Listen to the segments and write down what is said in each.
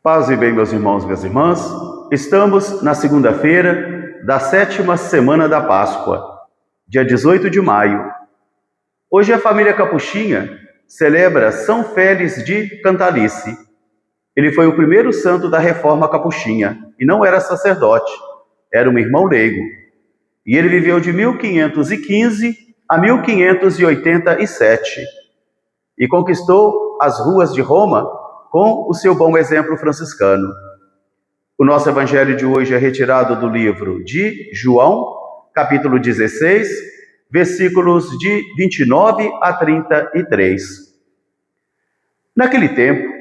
Paz e bem, meus irmãos e minhas irmãs. Estamos na segunda-feira da 7ª semana da Páscoa, dia 18 de maio. Hoje a família Capuchinha celebra São Félix de Cantalice. Ele foi o primeiro santo da Reforma Capuchinha e não era sacerdote, era um irmão leigo. E ele viveu de 1515 a 1587 e conquistou as ruas de Roma com o seu bom exemplo franciscano. O nosso evangelho de hoje é retirado do livro de João, capítulo 16, versículos de 29 a 33. Naquele tempo,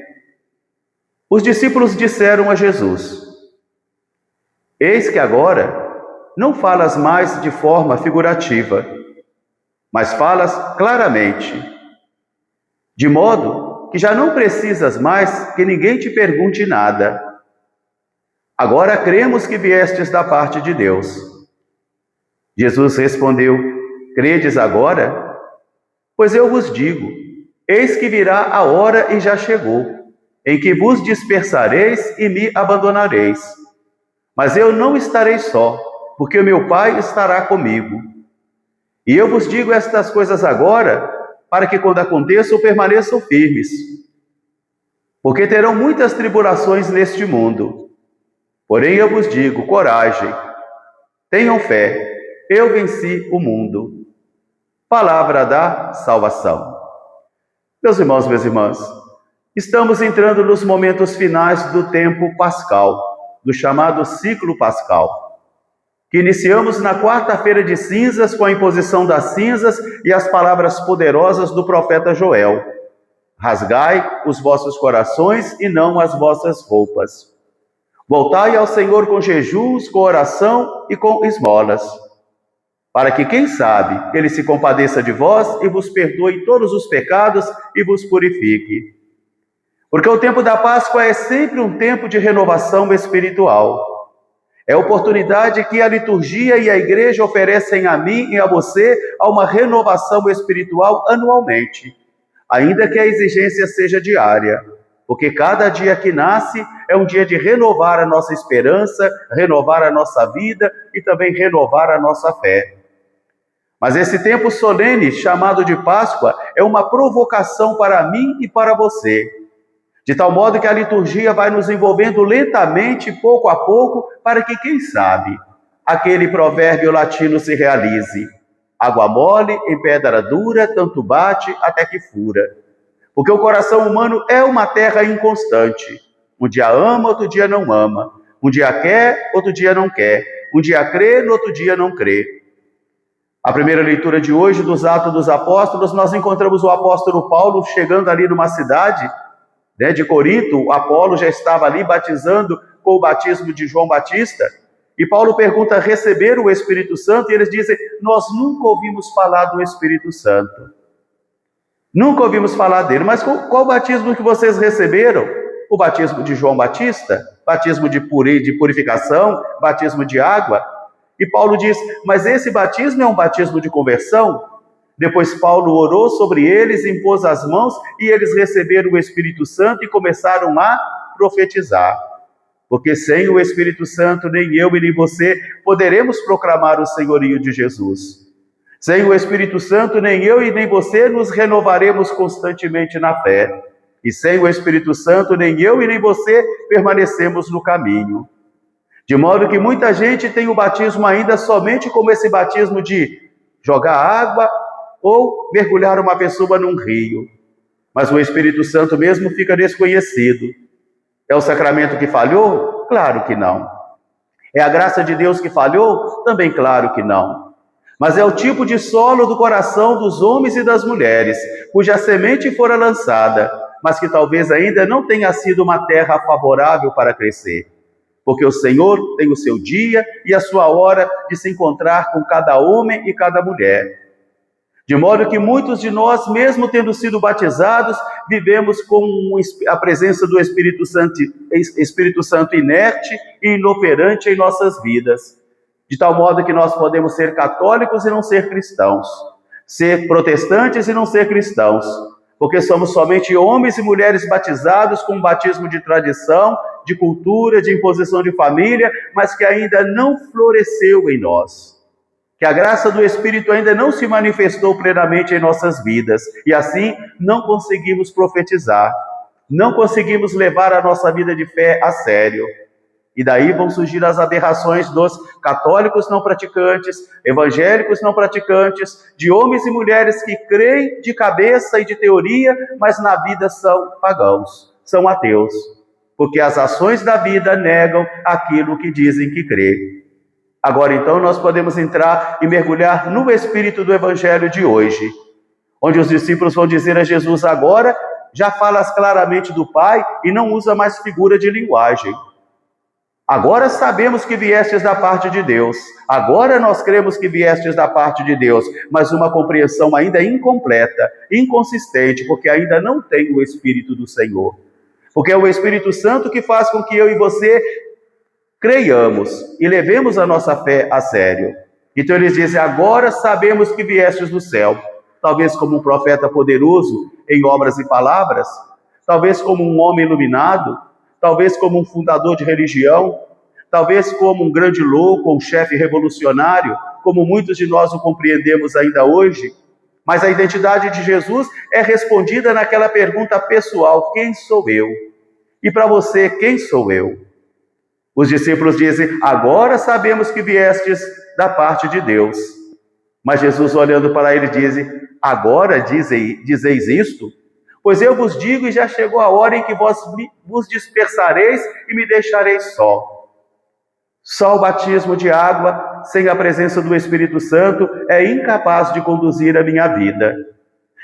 os discípulos disseram a Jesus: Eis que agora não falas mais de forma figurativa, mas falas claramente, de modo que já não precisas mais que ninguém te pergunte nada. Agora cremos que viestes da parte de Deus. Jesus respondeu: Credes agora? Pois eu vos digo, eis que virá a hora e já chegou, em que vos dispersareis e me abandonareis. Mas eu não estarei só, porque o meu Pai estará comigo. E eu vos digo estas coisas agora, para que quando aconteçam permaneçam firmes. Porque terão muitas tribulações neste mundo. Porém eu vos digo, coragem, tenham fé, eu venci o mundo. Palavra da salvação. Meus irmãos, minhas irmãs, estamos entrando nos momentos finais do tempo pascal, do chamado ciclo pascal, que iniciamos na quarta-feira de cinzas com a imposição das cinzas e as palavras poderosas do profeta Joel: rasgai os vossos corações e não as vossas roupas. Voltai ao Senhor com jejuns, com oração e com esmolas, para que, quem sabe, Ele se compadeça de vós e vos perdoe todos os pecados e vos purifique. Porque o tempo da Páscoa é sempre um tempo de renovação espiritual. É a oportunidade que a liturgia e a igreja oferecem a mim e a você a uma renovação espiritual anualmente, ainda que a exigência seja diária, porque cada dia que nasce é um dia de renovar a nossa esperança, renovar a nossa vida e também renovar a nossa fé. Mas esse tempo solene, chamado de Páscoa, é uma provocação para mim e para você, de tal modo que a liturgia vai nos envolvendo lentamente, pouco a pouco, para que, quem sabe, aquele provérbio latino se realize: água mole em pedra dura, tanto bate até que fura. Porque o coração humano é uma terra inconstante. Um dia ama, outro dia não ama. Um dia quer, outro dia não quer. Um dia crê, no outro dia não crê. A primeira leitura de hoje dos Atos dos Apóstolos, nós encontramos o apóstolo Paulo chegando ali numa cidade de Corinto. O Apolo já estava ali batizando com o batismo de João Batista, e Paulo pergunta: receber o Espírito Santo? E eles dizem: nós nunca ouvimos falar do Espírito Santo, nunca ouvimos falar dele. Mas qual batismo que vocês receberam? O batismo de João Batista, batismo de purificação, batismo de água. E Paulo diz: mas esse batismo é um batismo de conversão? Depois Paulo orou sobre eles, impôs as mãos e eles receberam o Espírito Santo e começaram a profetizar. Porque sem o Espírito Santo, nem eu e nem você poderemos proclamar o senhorio de Jesus. Sem o Espírito Santo, nem eu e nem você nos renovaremos constantemente na fé. E sem o Espírito Santo, nem eu e nem você permanecemos no caminho. De modo que muita gente tem o batismo ainda somente como esse batismo de jogar água ou mergulhar uma pessoa num rio. Mas o Espírito Santo mesmo fica desconhecido. É o sacramento que falhou? Claro que não. É a graça de Deus que falhou? Também claro que não. Mas é o tipo de solo do coração dos homens e das mulheres, cuja semente fora lançada, mas que talvez ainda não tenha sido uma terra favorável para crescer. Porque o Senhor tem o seu dia e a sua hora de se encontrar com cada homem e cada mulher. De modo que muitos de nós, mesmo tendo sido batizados, vivemos com a presença do Espírito Santo inerte e inoperante em nossas vidas. De tal modo que nós podemos ser católicos e não ser cristãos, ser protestantes e não ser cristãos, porque somos somente homens e mulheres batizados com um batismo de tradição, de cultura, de imposição de família, mas que ainda não floresceu em nós. Que a graça do Espírito ainda não se manifestou plenamente em nossas vidas, e assim não conseguimos profetizar, não conseguimos levar a nossa vida de fé a sério. E daí vão surgir as aberrações dos católicos não praticantes, evangélicos não praticantes, de homens e mulheres que creem de cabeça e de teoria, mas na vida são pagãos, são ateus, porque as ações da vida negam aquilo que dizem que crê. Agora então nós podemos entrar e mergulhar no espírito do evangelho de hoje, onde os discípulos vão dizer a Jesus: agora já falas claramente do Pai e não usa mais figura de linguagem. Agora sabemos que viestes da parte de Deus, agora nós cremos que viestes da parte de Deus, mas uma compreensão ainda incompleta, inconsistente, porque ainda não tem o Espírito do Senhor. Porque é o Espírito Santo que faz com que eu e você creiamos e levemos a nossa fé a sério. Então eles dizem: agora sabemos que viestes do céu, talvez como um profeta poderoso em obras e palavras, talvez como um homem iluminado, talvez como um fundador de religião, talvez como um grande louco, um chefe revolucionário, como muitos de nós o compreendemos ainda hoje. Mas a identidade de Jesus é respondida naquela pergunta pessoal: quem sou eu? E para você, quem sou eu? Os discípulos dizem: agora sabemos que viestes da parte de Deus. Mas Jesus, olhando para ele, diz: agora dizeis isto? Pois eu vos digo, e já chegou a hora em que vós vos dispersareis e me deixareis só. Só o batismo de água, sem a presença do Espírito Santo, é incapaz de conduzir a minha vida.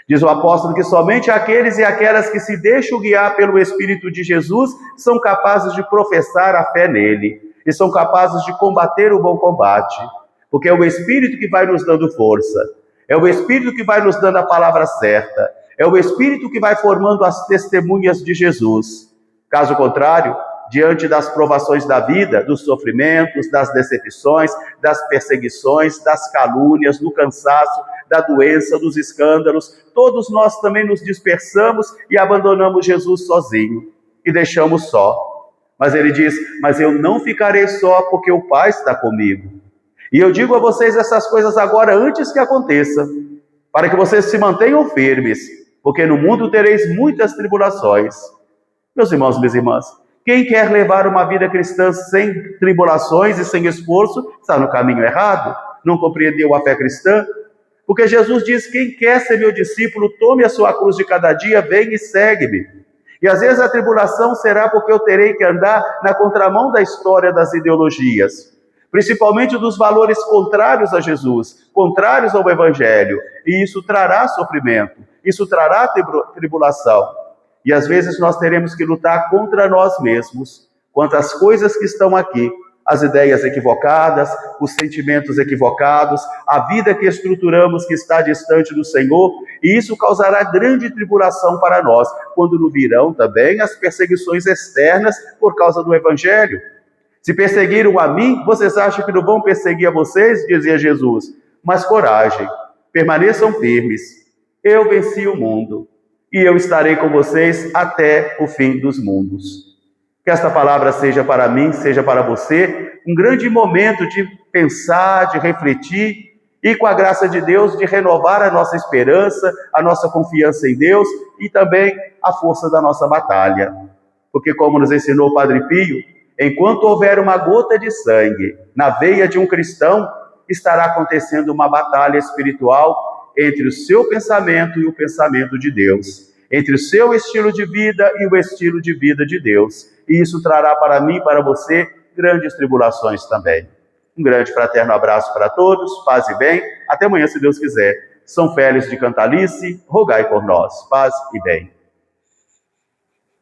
Diz o apóstolo que somente aqueles e aquelas que se deixam guiar pelo Espírito de Jesus são capazes de professar a fé nele e são capazes de combater o bom combate, porque é o Espírito que vai nos dando força, é o Espírito que vai nos dando a palavra certa, é o Espírito que vai formando as testemunhas de Jesus. Caso contrário, diante das provações da vida, dos sofrimentos, das decepções, das perseguições, das calúnias, do cansaço, da doença, dos escândalos, todos nós também nos dispersamos e abandonamos Jesus sozinho e deixamos só. Mas ele diz: mas eu não ficarei só, porque o Pai está comigo. E eu digo a vocês essas coisas agora, antes que aconteça, para que vocês se mantenham firmes, porque no mundo tereis muitas tribulações. Meus irmãos, minhas irmãs, quem quer levar uma vida cristã sem tribulações e sem esforço, está no caminho errado, não compreendeu a fé cristã. Porque Jesus diz: quem quer ser meu discípulo, tome a sua cruz de cada dia, venha e segue-me. E às vezes a tribulação será porque eu terei que andar na contramão da história das ideologias, principalmente dos valores contrários a Jesus, contrários ao Evangelho, e isso trará sofrimento, isso trará tribulação. E às vezes nós teremos que lutar contra nós mesmos, contra as coisas que estão aqui, as ideias equivocadas, os sentimentos equivocados, a vida que estruturamos que está distante do Senhor, e isso causará grande tribulação para nós, quando não virão também as perseguições externas por causa do Evangelho. Se perseguiram a mim, vocês acham que não vão perseguir a vocês? Dizia Jesus. Mas coragem, permaneçam firmes. Eu venci o mundo e eu estarei com vocês até o fim dos mundos. Que esta palavra seja para mim, seja para você, um grande momento de pensar, de refletir e, com a graça de Deus, de renovar a nossa esperança, a nossa confiança em Deus e também a força da nossa batalha. Porque, como nos ensinou o Padre Pio, enquanto houver uma gota de sangue na veia de um cristão, estará acontecendo uma batalha espiritual entre o seu pensamento e o pensamento de Deus, entre o seu estilo de vida e o estilo de vida de Deus. E isso trará para mim e para você grandes tribulações também. Um grande fraterno abraço para todos, paz e bem. Até amanhã, se Deus quiser. São Félix de Cantalice, rogai por nós. Paz e bem.